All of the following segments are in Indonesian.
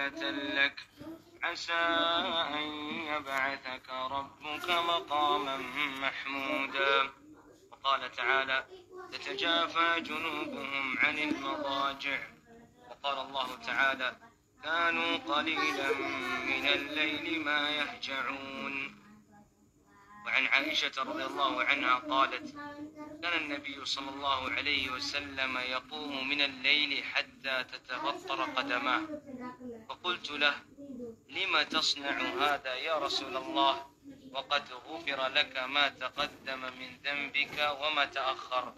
نافلة لك عسى أن يبعثك ربك مقاما محمودا. وقال تعالى تتجافى جنوبهم عن المضاجع. وقال الله تعالى كانوا قليلا من الليل ما يهجعون. وعن عائشة رضي الله عنها قالت كان النبي صلى الله عليه وسلم يقوم من الليل حتى تتغطر قدماه، فقلت له لم تصنع هذا يا رسول الله وقد غفر لك ما تقدم من ذنبك وما تأخر؟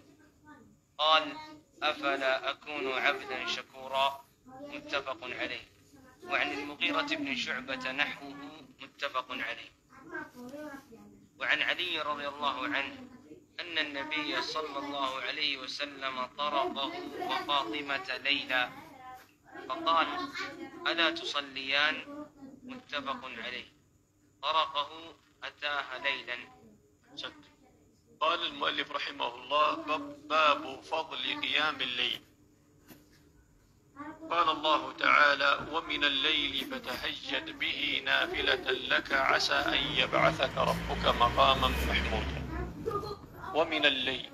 قال أفلا أكون عبدا شكورا. متفق عليه. وعن المغيرة بن شعبة نحوه متفق عليه. وعن علي رضي الله عنه أن النبي صلى الله عليه وسلم طرقه وفاطمة ليلا فقال ألا تصليان؟ متفق عليه. طرقه أتاها ليلا. قال المؤلف رحمه الله باب فضل قيام الليل. قال الله تعالى ومن الليل فتهجد به نافلة لك عسى أن يبعثك ربك مقاما محمودا. ومن الليل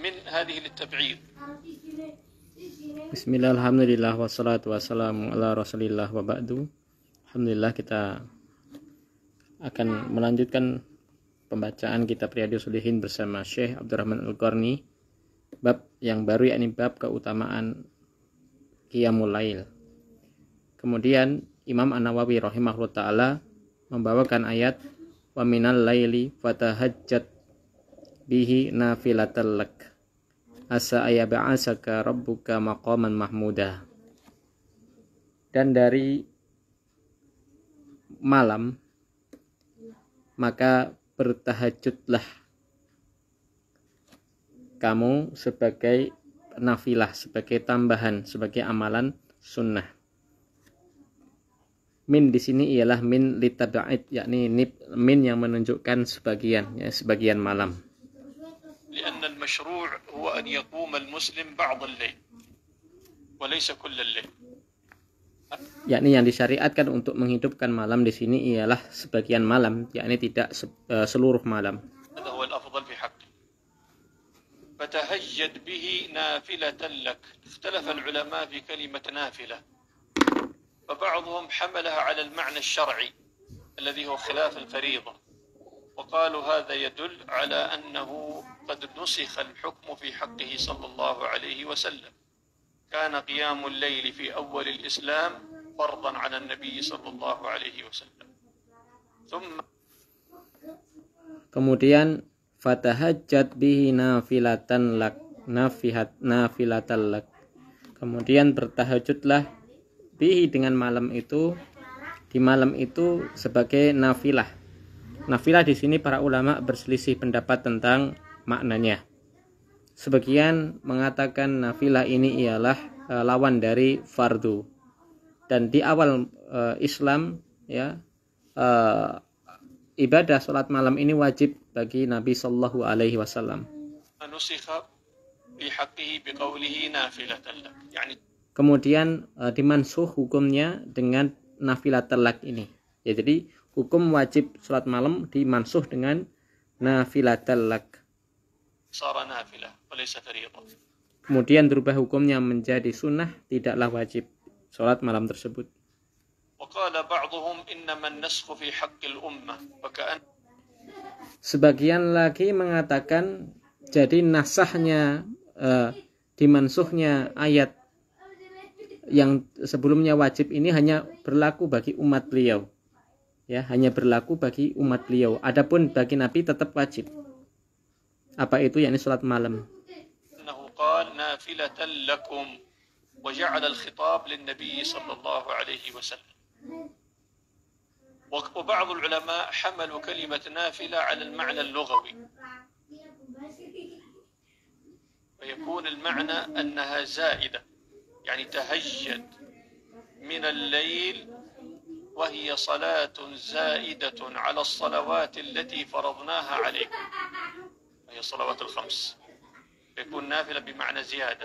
من هذه للتبعيض. Bismillah, alhamdulillah, wassalatu wassalamu ala rasulillah wa ba'du. Alhamdulillah, kita akan melanjutkan pembacaan kitab Riyadhus Shalihin bersama Syekh Abdurrahman Al-Qarni, bab yang baru, yakni bab keutamaan Qiyamul Lail. Kemudian Imam An-Nawawi rahimahullah ta'ala membawakan ayat wa minal laili fatahajjat bihi nafilatan lak asa ayyab'asaka rabbuka maqaman mahmuda. Dan dari malam maka bertahajudlah kamu sebagai nafilah, sebagai tambahan, sebagai amalan sunnah. Min di sini ialah min litab'id, yakni min yang menunjukkan sebagian, ya, sebagian malam. لأن المشروع هو أن يقوم المسلم بعض الليل وليس كل الليل. Yakni yang disyariatkan untuk menghidupkan malam di sini ialah sebagian malam, yakni tidak seluruh malam. هذا هو الأفضل في حقه. فتهجد به نافلة لك. اختلف العلماء في كلمة نافلة، فبعضهم حملها على المعنى الشرعي الذي هو خلاف الفريضة، وقالوا هذا يدل على أنه قد نسخ الحكم في حقه صلى الله عليه وسلم. كان قيام الليل في أول الإسلام فرضا على النبي صلى الله عليه وسلم. ثم kemudian fatahajjat bihi nafilatan lak, nafilatan lak. Kemudian bertahajudlah bihi dengan malam itu, di malam itu sebagai nafilah. Nafilah di sini para ulama berselisih pendapat tentang maknanya. Sebagian mengatakan nafilah ini ialah lawan dari fardu. Dan di awal Islam, ya, ibadah sholat malam ini wajib bagi Nabi Sallallahu Alaihi Wasallam. Kemudian dimansuh hukumnya dengan nafilah telak ini. Ya, jadi hukum wajib sholat malam dimansuh dengan nafilah telak. Kemudian berubah hukumnya menjadi sunnah, tidaklah wajib sholat malam tersebut. Sebagian lagi mengatakan jadi nasahnya, dimansuhnya ayat yang sebelumnya wajib ini hanya berlaku bagi umat beliau, ya, hanya berlaku bagi umat beliau. Adapun bagi Nabi tetap wajib. Apa itu? Yakni sholat malam. وجعل الخطاب للنبي صلى الله عليه وسلم. وبعض العلماء حملوا كلمة نافلة على المعنى اللغوي، ويكون المعنى أنها زائدة، يعني تهجد من الليل وهي صلاة زائدة على الصلوات التي فرضناها عليك، وهي الصلوات الخمس، يكون نافلة بمعنى زيادة.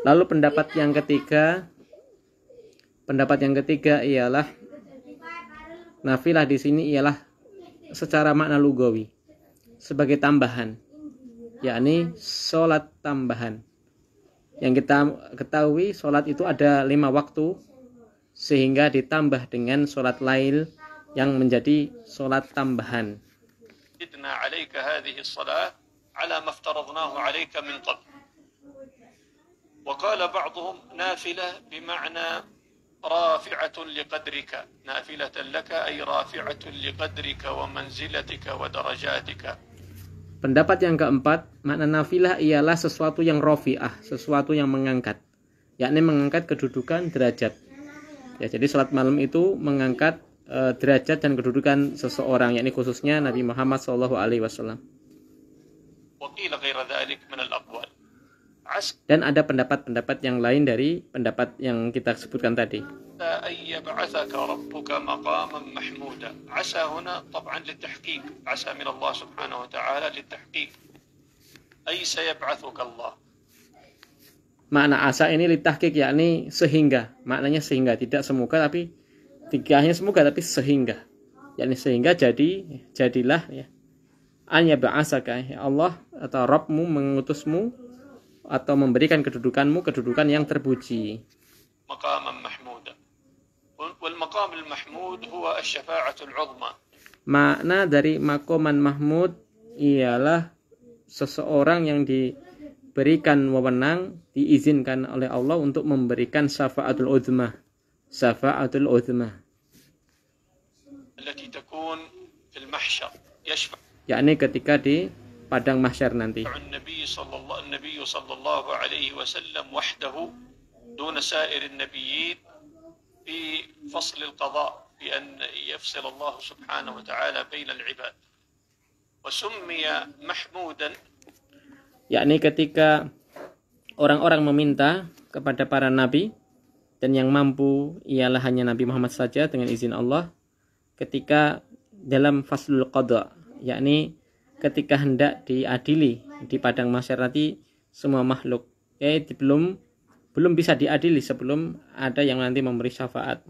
Lalu pendapat yang ketiga Pendapat yang ketiga ialah nafilah di sini ialah secara makna lugawi sebagai tambahan, yakni sholat tambahan. Yang kita ketahui sholat itu ada 5 waktu, sehingga ditambah dengan sholat lail yang menjadi sholat tambahan. زدنا عليك هذه الصلاة على ما افترضناه عليك من قبل. وقال بعضهم نافلة بمعنى رافعة لقدرك، نافلة لك أي رافعة لقدرك ومنزلتك ودرجاتك. Pendapat yang keempat, makna nafilah ialah sesuatu yang rafi'ah, sesuatu yang mengangkat, yakni mengangkat kedudukan derajat. Ya, jadi salat malam itu mengangkat derajat dan kedudukan seseorang, yakni khususnya Nabi Muhammad SAW. وقيل غير ذلك من الأقوال. Dan ada pendapat-pendapat yang lain dari pendapat yang kita sebutkan tadi. أن يبعثك ربك مقاما محمودا. عسى هنا طبعا للتحقيق، عسى من الله سبحانه وتعالى للتحقيق، أي سيبعثك الله. Makna asa ini litahqiq, yakni sehingga. Maknanya sehingga, tidak semoga tapi tidak hanya semoga tapi sehingga. Yakni sehingga jadilah ya. An yab'asaka, ya Allah atau Rabbmu mengutusmu atau memberikan kedudukanmu kedudukan yang terpuji. مقاما محمودا. والمقام المحمود هو الشفاعة العظمى. Makna dari maqaman mahmud ialah seseorang yang diberikan wewenang, diizinkan oleh Allah untuk memberikan syafaatul uzma. Syafaatul uzma. التي تكون في المحشر يشفع. Yakni ketika di padang mahsyar nanti. النبي صلى الله عليه وسلم وحده دون سائر النبيين في فصل القضاء، بأن يفصل الله سبحانه وتعالى بين العباد. وسمي محمودا. Yakni ketika orang-orang meminta kepada para nabi dan yang mampu ialah hanya Nabi Muhammad saja dengan izin Allah, ketika dalam faslul qada, yakni ketika hendak diadili di padang mahsyar nanti semua makhluk, belum bisa diadili sebelum ada yang nanti memberi syafaat.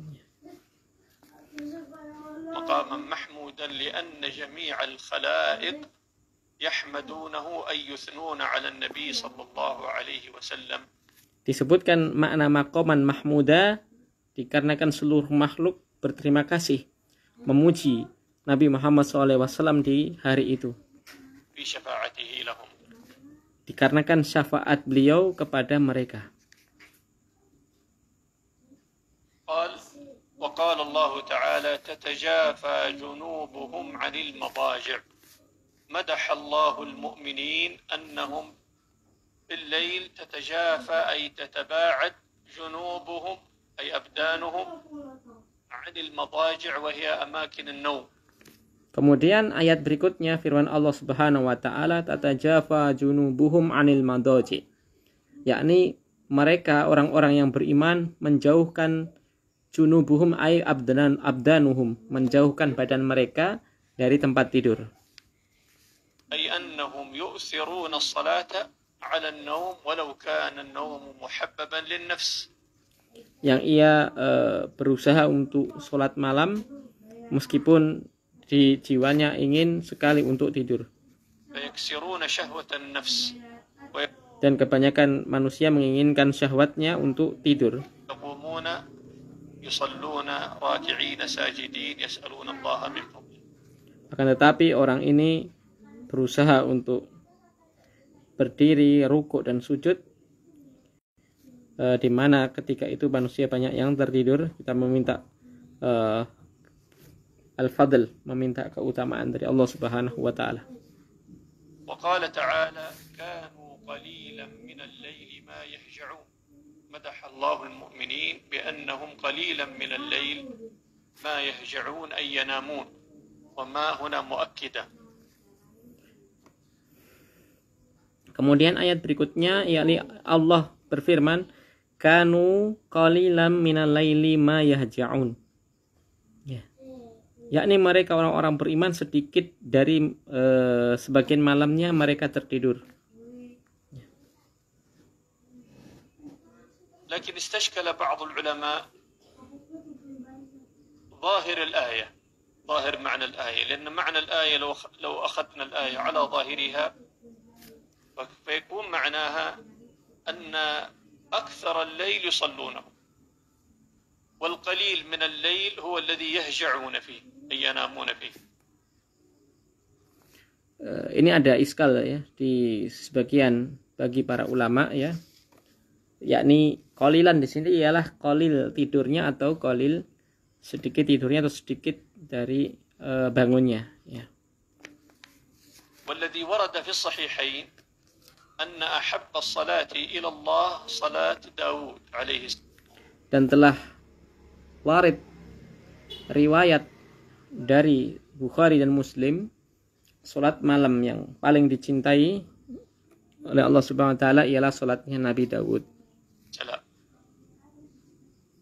مقاما محمودا لأن جميع الخلائق يحمدونه أي يثنون على النبي صلى الله عليه وسلم. Disebutkan makna maqaman mahmuda dikarenakan seluruh makhluk berterima kasih, memuji Nabi Muhammad SAW di hari itu. في شفاعته لهم. Dikarenakan syafaat beliau kepada mereka. وقال الله تعالى تتجافى جنوبهم عن المضاجع. مدح الله المؤمنين أنهم بالليل تتجافى أي تتباعد جنوبهم أي أبدانهم عن المضاجع وهي أماكن النوم. Kemudian ayat berikutnya firman Allah Subhanahu wa taala tatajafa junubuhum 'anil madaji. Yakni mereka orang-orang yang beriman menjauhkan junubuhum ay abdanuhum, menjauhkan badan mereka dari tempat tidur. Ay annahum yu'thiruna as-salata 'ala an-nawm walau kana an-nawm muhabbaban lin-nafs. Yang ia berusaha untuk sholat malam meskipun di jiwanya ingin sekali untuk tidur. Fayaksiruna syahwatan nafs. Dan kebanyakan manusia menginginkan syahwatnya untuk tidur. Yaqumuna yusalluna raki'ina sajidin yas'aluna Allah min fadlih. Akan tetapi orang ini berusaha untuk berdiri, rukuk dan sujud, di mana ketika itu manusia banyak yang tertidur. Kita meminta al-fadl, meminta keutamaan dari Allah Subhanahu wa taala. Wa qala ta'ala kanu qalilan min al-laili ma yahja'un. Madaha Allah al-mu'minin bi annahum qalilan min al-lail ma yahja'un ay yanamun. Wa ma huna muakkida. Kemudian ayat berikutnya yakni Allah berfirman kanu qalilan minal laili ma yahja'un. Yakni mereka orang-orang beriman sedikit dari sebagian malamnya mereka tertidur. لكن استشكل بعض العلماء ظاهر الآية، ظاهر معنى الآية، لأن معنى الآية لو أخذنا الآية على ظاهرها فيكون معناها أن أكثر الليل يصلونه، والقليل من الليل هو الذي يهجعون فيه أي ينامون فيه. Ini ada iskal ya di sebagian bagi para ulama ya, yakni qalilan di sini ialah qalil tidurnya atau qalil sedikit tidurnya atau sedikit dari bangunnya ya. والذي ورد في الصحيحين أن أحب الصلاة إلى الله صلاة داود عليه السلام. Dan telah warid riwayat dari Bukhari dan Muslim, salat malam yang paling dicintai oleh Allah Subhanahu wa taala ialah salatnya Nabi Daud.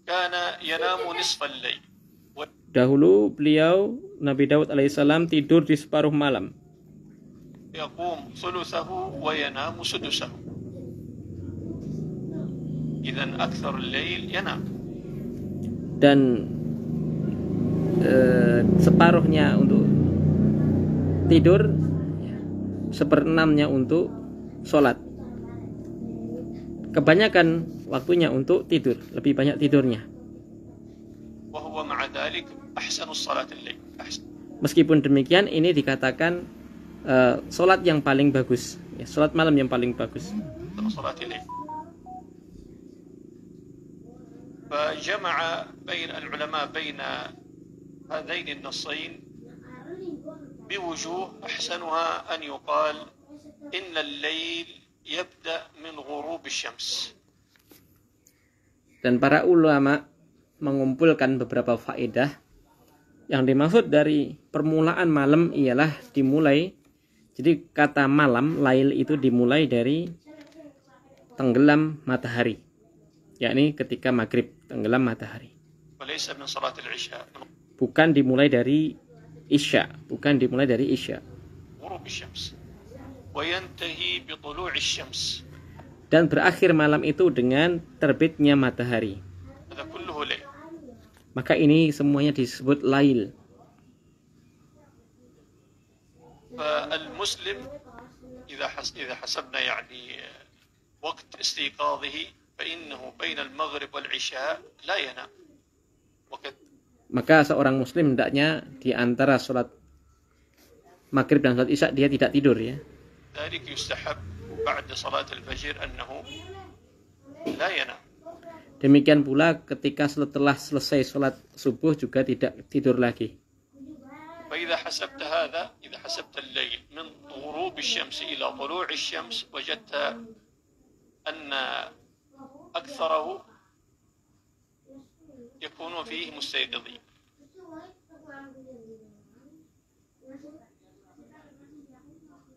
Kana yanamu nisfal lail. Dahulu beliau Nabi Daud alaihissalam tidur di separuh malam. Yaqum thuluthahu wa yanamu sudusahu. Idzan akthar al-lail yanam. Dan separuhnya untuk tidur, seperenamnya untuk sholat. Kebanyakan waktunya untuk tidur, lebih banyak tidurnya. Meskipun demikian, ini dikatakan sholat yang paling bagus, ya, sholat malam yang paling bagus. فجمع بين العلماء بين هذين النصين بوجوه أحسنها أن يقال إن الليل يبدأ من غروب الشمس. Dan para ulama mengumpulkan beberapa faedah. Yang dimaksud dari permulaan malam ialah dimulai, jadi kata malam, lail itu dimulai dari tenggelam matahari, yakni ketika maghrib tenggelam matahari. Bukan dimulai dari isya, bukan dimulai dari isya. Dan berakhir malam itu dengan terbitnya matahari. Maka ini semuanya disebut lail. فالمسلم إذا حسبنا يعني وقت استيقاظه فإنه بين المغرب والعشاء لا ينام. Maka seorang muslim hendaknya di antara sholat maghrib dan sholat isya dia tidak tidur ya. ذلك يستحب بعد صلاة الفجر أنه لا ينام. Demikian pula ketika setelah selesai sholat subuh juga tidak tidur lagi. فإذا حسبت هذا، إذا حسبت الليل من غروب الشمس إلى طلوع الشمس وجدت أن أكثره يكون فيه مستيقظين.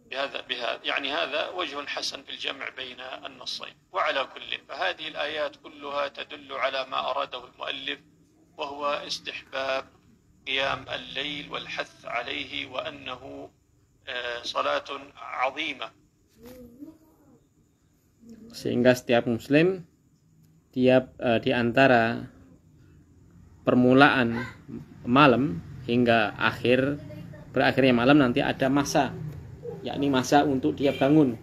بهذا يعني هذا وجه حسن في الجمع بين النصين. وعلى كل فهذه الآيات كلها تدل على ما أراده المؤلف، وهو استحباب قيام الليل والحث عليه وأنه صلاة عظيمة. Sehingga setiap muslim di antara permulaan malam hingga berakhirnya malam nanti ada masa, yakni masa untuk dia bangun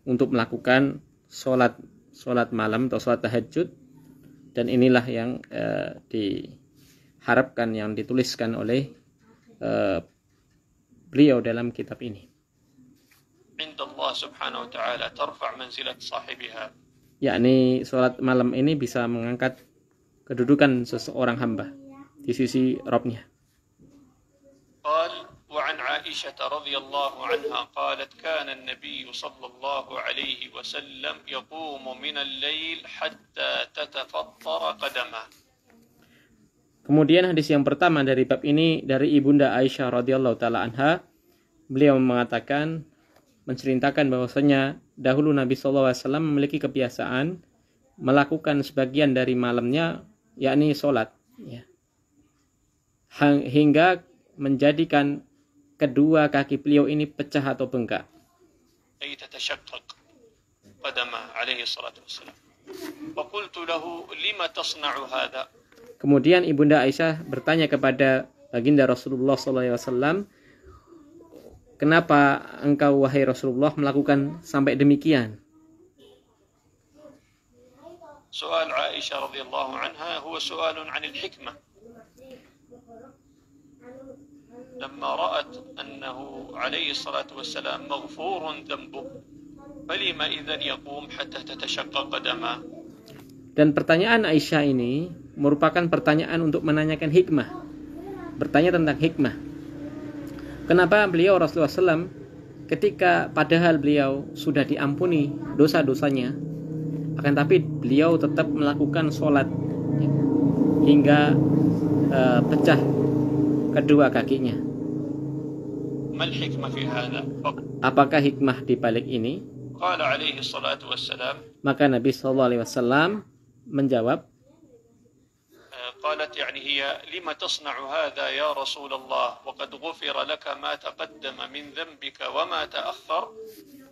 untuk melakukan sholat malam atau sholat tahajud. Dan inilah yang diharapkan, yang dituliskan oleh beliau dalam kitab ini. Allah subhanahu wa ta'ala tarfa' manzilat sahibiha, yakni sholat malam ini bisa mengangkat kedudukan seseorang hamba di sisi Rabbnya. وعن عائشة رضي الله عنها قالت كان النبي صلى الله عليه وسلم يقوم من الليل حتى تتفطر قدمه. Kemudian hadis yang pertama dari bab ini dari Ibunda Aisyah radhiyallahu taala anha, beliau mengatakan, menceritakan bahwasanya dahulu Nabi SAW memiliki kebiasaan melakukan sebagian dari malamnya, yakni sholat, ya, hingga menjadikan kedua kaki beliau ini pecah atau bengkak. Kemudian Ibunda Aisyah bertanya kepada baginda Rasulullah SAW, kenapa engkau wahai Rasulullah melakukan sampai demikian? سؤال عائشة رضي الله عنها هو سؤال عن الحكمة لما رأت أنه عليه الصلاة والسلام مغفور ذنبه فلما إذن يقوم حتى تتشقق قدمه. Dan pertanyaan Aisyah ini merupakan pertanyaan untuk menanyakan hikmah. Bertanya tentang hikmah. Kenapa beliau Rasulullah SAW ketika padahal beliau sudah diampuni dosa-dosanya, akan tapi beliau tetap melakukan sholat hingga pecah kedua kakinya. ما الحكمة في هذا؟ Apakah hikmah di balik ini? قال عليه الصلاة والسلام Maka Nabi SAW menjawab, قالت يعني هي لما تصنع هذا يا رسول الله وقد غفر لك ما تقدم من ذنبك وما تأخر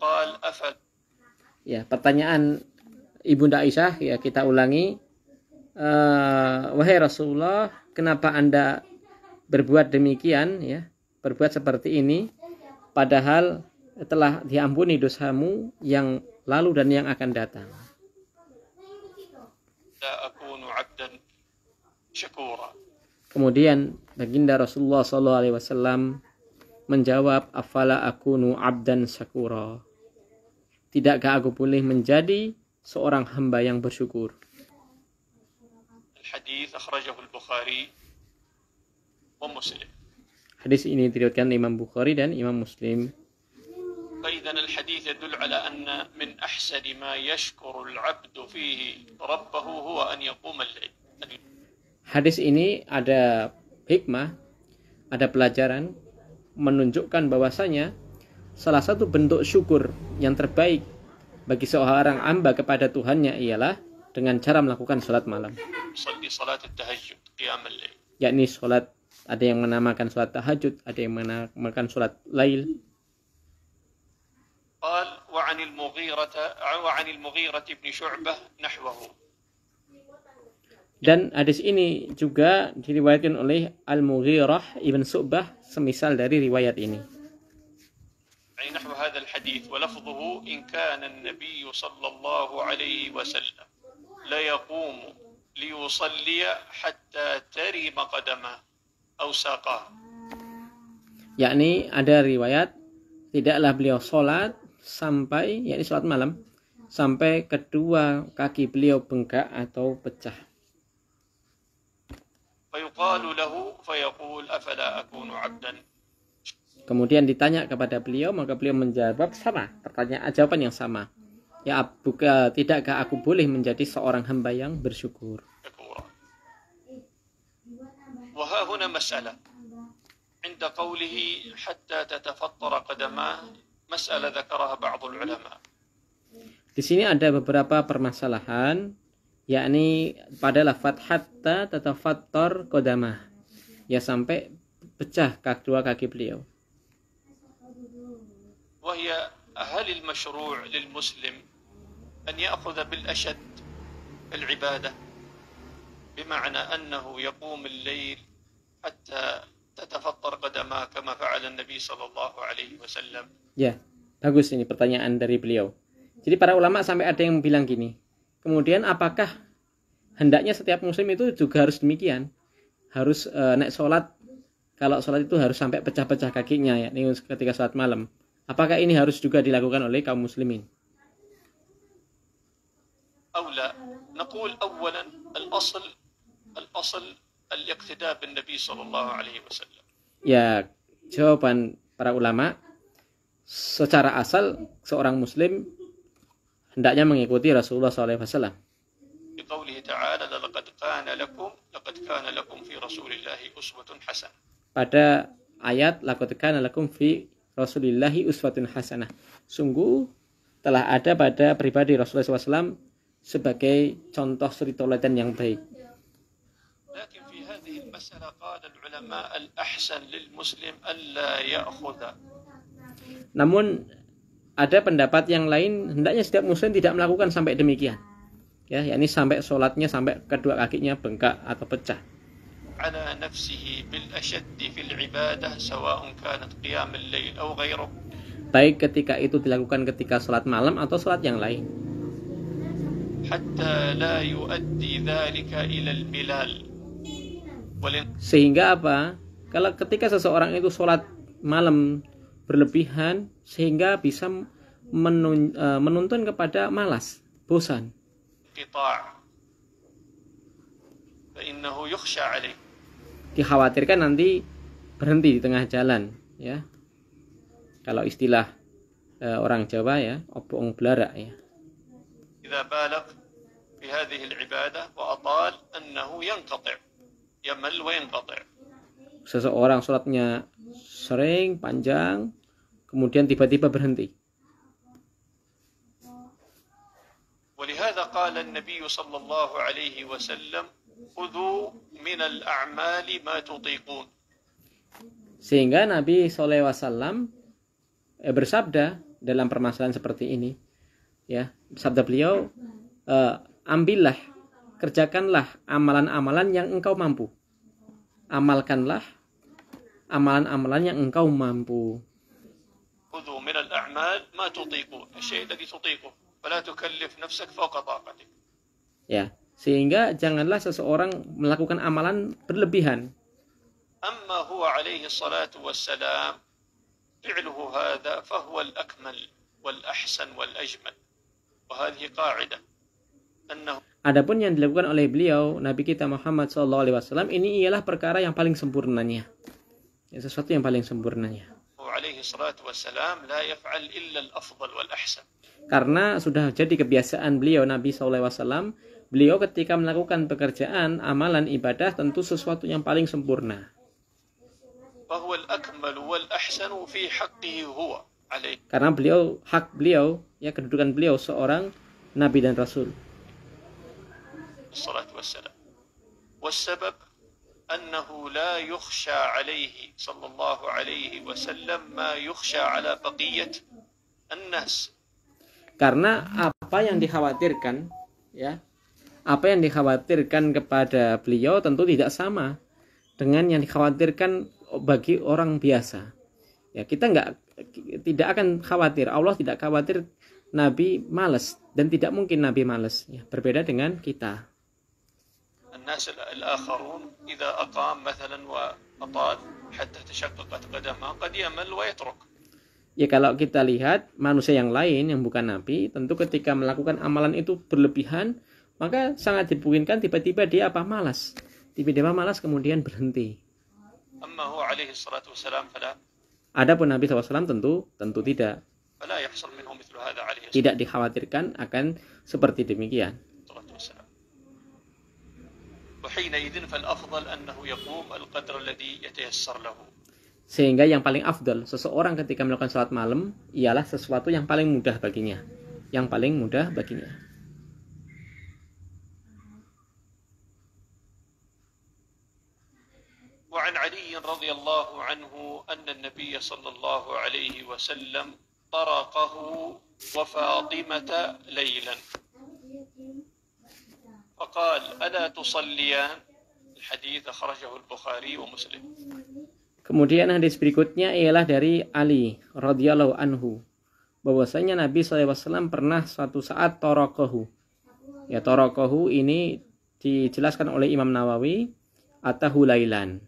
قال أفل. Ya, pertanyaan Ibunda Aisyah ya kita ulangi. Wahai Rasulullah, kenapa Anda berbuat demikian ya? Berbuat seperti ini padahal telah diampuni dosamu yang lalu dan yang akan datang. لا أكون عبدا شكورا. Kemudian baginda Rasulullah SAW menjawab, afala akunu abdan syakura. Tidakkah aku boleh menjadi seorang hamba yang bersyukur? الحديث أخرجه البخاري ومسلم. Hadis ini diriwayatkan Imam Bukhari dan Imam Muslim. فإذا الحديث يدل على أن من أحسن ما يشكر العبد فيه ربه هو أن يقوم الليل. Hadis ini ada hikmah, ada pelajaran menunjukkan bahwasanya salah satu bentuk syukur yang terbaik bagi seorang hamba kepada Tuhannya ialah dengan cara melakukan salat malam. يصلي صلاة التهجد قيام الليل. Yakni salat, ada yang menamakan salat tahajud, ada yang menamakan salat lail. قال وعن المغيرة بن شعبة نحوه. Dan hadis ini juga diriwayatkan oleh Al-Mughirah ibn Syu'bah semisal dari riwayat ini. يعني نحو هذا الحديث ولفظه إن كان النبي صلى الله عليه وسلم لا يقوم ليصلي حتى ترم قدمه أو ساقه. Yakni ada riwayat tidaklah beliau sholat sampai, yakni sholat malam, sampai kedua kaki beliau bengkak atau pecah. فيقال له فيقول أفلا أكون عبدا. Kemudian ditanya kepada beliau, maka beliau menjawab sama, jawaban yang sama. Ya, tidakkah aku boleh menjadi seorang hamba yang bersyukur? وها هنا مسألة عند قوله حتى تتفطر قدماه مسألة ذكرها بعض العلماء. Di sini ada beberapa permasalahan, yakni pada lafaz hatta tatafattar qadamah, ya sampai pecah kedua kaki beliau. وهي هل المشروع للمسلم أن يأخذ بالأشد في العبادة بمعنى أنه يقوم الليل حتى تتفطر قدماه كما فعل النبي صلى الله عليه وسلم. Ya, bagus ini pertanyaan dari beliau. Jadi para ulama sampai ada yang bilang gini, kemudian apakah hendaknya setiap muslim itu juga harus demikian? Harus naik sholat, kalau sholat itu harus sampai pecah-pecah kakinya, ya, ini ketika sholat malam. Apakah ini harus juga dilakukan oleh kaum muslimin? أو لا نقول أولا الأصل الاقتداء بالنبي صلى الله عليه وسلم. Ya, jawaban para ulama secara asal seorang muslim hendaknya mengikuti Rasulullah SAW. بقوله تعالى لقد كان لكم في رسول الله أسوة حسنة. Pada ayat laqad kana lakum fi Rasulillahi uswatun hasanah. Sungguh telah ada pada pribadi Rasulullah SAW sebagai contoh suri tauladan yang baik. لكن في هذه المسألة قال العلماء الأحسن للمسلم ألا يأخذ. Namun ada pendapat yang lain, hendaknya setiap muslim tidak melakukan sampai demikian. Ya, yakni sampai sholatnya sampai kedua kakinya bengkak atau pecah. على نفسه بالأشد في العبادة سواء كانت قيام الليل أو غيره. Baik ketika itu dilakukan ketika sholat malam atau sholat yang lain. حتى لا يؤدي ذلك إلى الملال. Sehingga apa? Kalau ketika seseorang itu sholat malam berlebihan sehingga bisa menuntun kepada malas, bosan. قطاع. فإنه يخشى عليه. Dikhawatirkan nanti berhenti di tengah jalan, ya. Kalau istilah orang Jawa ya, obong blarak ya. إذا بالغ في هذه العبادة وأطال أنه ينقطع يمل وينقطع. Seseorang sholatnya sering panjang, kemudian tiba-tiba berhenti. ولهذا قال النبي صلى الله عليه وسلم خذوا من الأعمال ما تطيقون. Sehingga Nabi SAW bersabda dalam permasalahan seperti ini, ya, sabda beliau, ambillah, kerjakanlah amalan-amalan yang engkau mampu. Amalkanlah amalan-amalan yang engkau mampu. خذوا من الأعمال ما تطيقون الشيء الذي تطيقه ولا تكلف نفسك فوق طاقتك. Ya, sehingga janganlah seseorang melakukan amalan berlebihan. أما هو عليه الصلاة والسلام فعله هذا فهو الأكمل والأحسن والأجمل. وهذه قاعدة أنه Adapun yang dilakukan oleh beliau Nabi kita Muhammad SAW ini ialah perkara yang paling sempurnanya, ya, sesuatu yang paling sempurnanya. عليه الصلاة والسلام لا يفعل إلا الأفضل والأحسن. Karena sudah jadi kebiasaan beliau Nabi SAW, beliau ketika melakukan pekerjaan amalan ibadah tentu sesuatu yang paling sempurna. فهو الأكمل والأحسن في حقه هو عليه. Karena hak beliau, ya, kedudukan beliau seorang Nabi dan Rasul. الصلاة والسلام. والسبب أنه لا يخشى عليه صلى الله عليه وسلم ما يخشى على بقية الناس. Karena apa yang dikhawatirkan, ya, apa yang dikhawatirkan kepada beliau tentu tidak sama dengan yang dikhawatirkan bagi orang biasa. Ya, kita tidak akan khawatir, Allah tidak khawatir Nabi malas, dan tidak mungkin Nabi malas, ya, berbeda dengan kita. الناس الآخرون إذا أقام مثلا وأطال حتى تشققت قدمه قد يمل ويترك. Ya, kalau kita lihat manusia yang lain yang bukan Nabi, tentu ketika melakukan amalan itu berlebihan, maka sangat dimungkinkan tiba-tiba dia malas. Tiba-tiba malas kemudian berhenti. أما هو عليه الصلاة والسلام فلا. Adapun Nabi SAW tentu tidak. فلا يحصل منه مثل هذا عليه الصلاة Tidak dikhawatirkan akan seperti demikian. والسلام. وحينئذ فالأفضل أنه يقوم القدر الذي يتيسر له. Sehingga yang paling afdal seseorang ketika melakukan salat malam ialah sesuatu yang paling mudah baginya. Yang paling mudah baginya. وعن علي رضي الله عنه أن النبي صلى الله عليه وسلم طرقه وفاطمة ليلا فقال ألا تصليان. الحديث أخرجه البخاري ومسلم. Kemudian hadis berikutnya ialah dari Ali radhiyallahu anhu, bahwasanya Nabi SAW pernah suatu saat torokohu. Ya, torokohu ini dijelaskan oleh Imam Nawawi atahu lailan,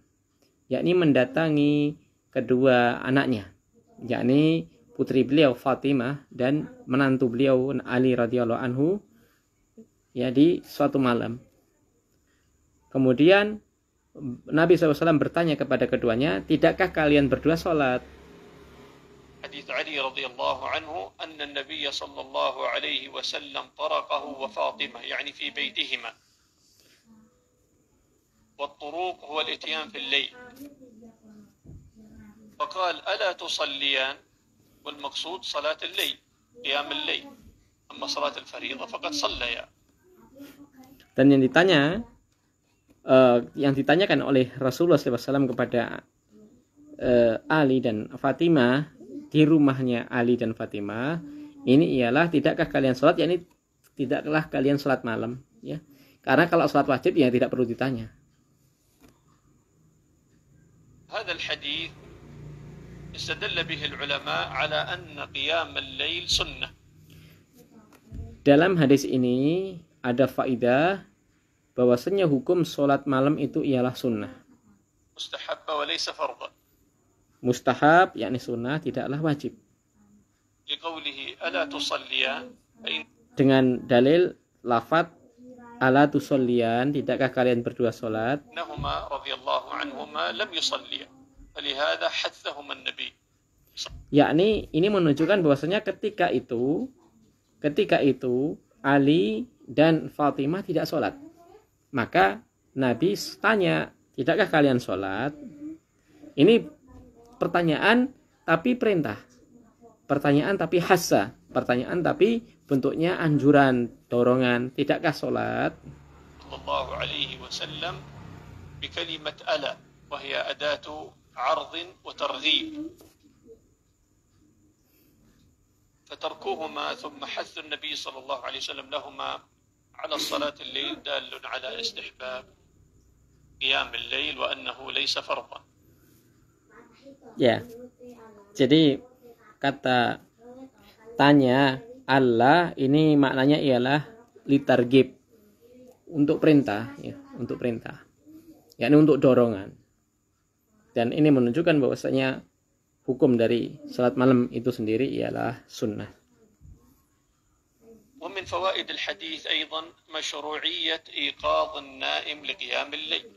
yakni mendatangi kedua anaknya, yakni putri beliau Fatimah dan menantu beliau Ali radhiyallahu anhu, ya, di suatu malam. Kemudian Nabi SAW bertanya kepada keduanya, tidakkah kalian berdua sholat? حديث علي رضي الله عنه أن النبي صلى الله عليه وسلم طرقه وفاطمة يعني في بيتهما. والطروق هو الاتيان في الليل. فقال ألا تصليان. والمقصود صلاة الليل قيام الليل. أما صلاة الفريضة فقد صليا. Dan yang ditanyakan oleh Rasulullah SAW kepada Ali dan Fatimah di rumahnya Ali dan Fatimah ini ialah tidakkah kalian sholat, yakni tidaklah kalian sholat malam, ya. Karena kalau sholat wajib ya tidak perlu ditanya. هذا الحديث استدل به العلماء على أن قيام الليل سنة. Dalam hadis ini ada faidah bahwasanya hukum sholat malam itu ialah sunnah. مستحبة وليس فرضا. Mustahab yakni sunnah, tidaklah wajib. لقوله ألا تصليان Dengan dalil lafadz ala tusollian, tidakkah kalian berdua sholat? إنهما رضي الله عنهما لم يصليا فلهذا حثهما النبي. Yakni ini menunjukkan bahwasanya ketika itu Ali dan Fatimah tidak sholat. Maka Nabi tanya, tidakkah kalian sholat? Ini pertanyaan tapi perintah. Pertanyaan tapi hassa. Pertanyaan tapi bentuknya anjuran, dorongan. Tidakkah sholat? sallallahu alaihi wasallam بكلمة ألا وهي أداة عرض وترغيب فتركوهما ثم حث النبي صلى الله عليه وسلم لهما على الصلاة الليل دال على استحباب قيام الليل وأنه ليس فرضا. Ya. Jadi kata tanya Allah ini maknanya ialah litargib, untuk perintah, ya, untuk perintah. Yakni untuk dorongan. Dan ini menunjukkan bahwasanya hukum dari salat malam itu sendiri ialah sunnah. ومن فوائد الحديث أيضا مشروعية إيقاظ النائم لقيام الليل.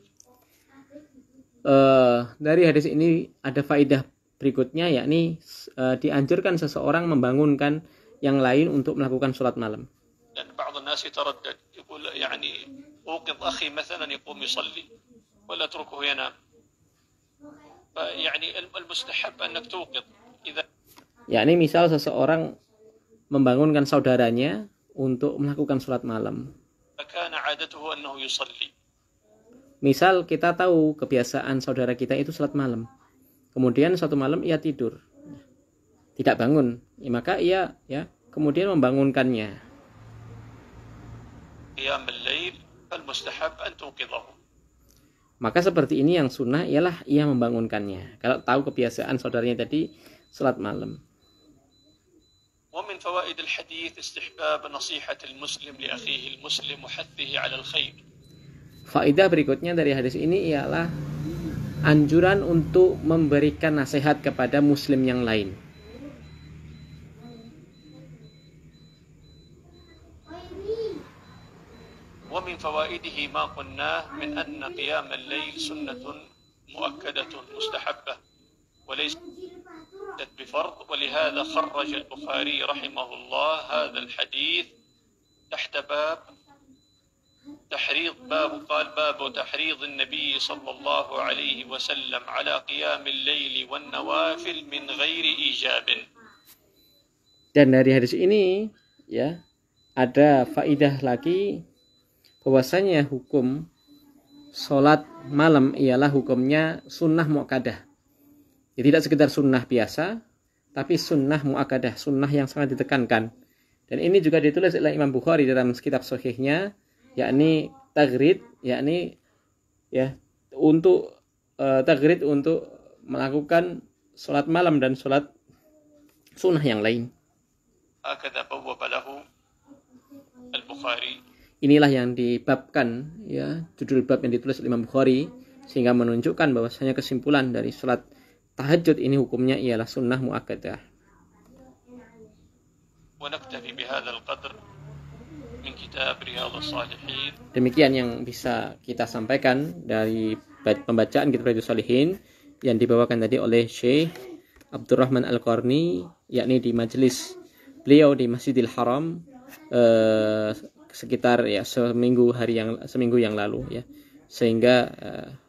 Dari hadis ini ada faedah berikutnya, yakni dianjurkan seseorang membangunkan yang lain untuk melakukan sholat malam. لأن بعض الناس يتردد يقول يعني أوقظ أخي مثلا يقوم يصلي ولا أتركه ينام. يعني المستحب أنك توقظ إذا. Yakni misal seseorang membangunkan saudaranya untuk melakukan sholat malam. كان عادته أنه يصلي. Misal kita tahu kebiasaan saudara kita itu sholat malam. Kemudian suatu malam ia tidur, tidak bangun, ya, maka ia kemudian membangunkannya. قيام الليل المستحب أن توقظه. Maka seperti ini yang sunnah ialah ia membangunkannya. Kalau tahu kebiasaan saudaranya tadi sholat malam. ومن فوائد الحديث استحباب نصيحة المسلم لأخيه المسلم وحثه على الخير. Faedah berikutnya dari hadis ini ialah anjuran untuk memberikan nasihat kepada muslim yang lain. ومن فوائده ما قلناه من أن قيام الليل سنة مؤكدة مستحبة وليست بفرض ولهذا خرج البخاري رحمه الله هذا الحديث تحت باب تحريض قال باب تحريض النبي صلى الله عليه وسلم على قيام الليل والنوافل من غير إيجاب. Dan dari hadis ini ya ada faidah lagi bahwasanya hukum sholat malam ialah hukumnya sunnah muakkadah. Ya, tidak sekedar sunnah biasa, tapi sunnah muakkadah, sunnah yang sangat ditekankan. Dan ini juga ditulis oleh Imam Bukhari dalam kitab sahihnya, yakni tagrid, yakni untuk tagrid untuk melakukan sholat malam dan sholat sunnah yang lain. هكذا بوب له البخاري. Inilah yang dibabkan, ya, judul bab yang ditulis oleh Imam Bukhari, sehingga menunjukkan bahwasanya kesimpulan dari sholat tahajud ini hukumnya ialah sunnah muakkadah. ونكتفي بهذا القدر من كتاب رياض الصالحين. Demikian yang bisa kita sampaikan dari pembacaan kitab Riyadhus Shalihin yang dibawakan tadi oleh Syekh Abdurrahman Al-Qarni, yakni di majelis beliau di Masjidil Haram sekitar seminggu yang lalu, ya. Sehingga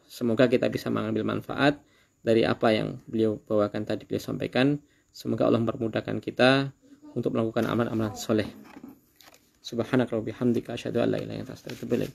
semoga kita bisa mengambil manfaat dari apa yang beliau bawakan tadi, beliau sampaikan. Semoga Allah mempermudahkan kita untuk melakukan amalan-amalan soleh. Subhanaka wa bihamdika asyhadu an la ilaha illa anta astaghfiruka wa atubu ilaik.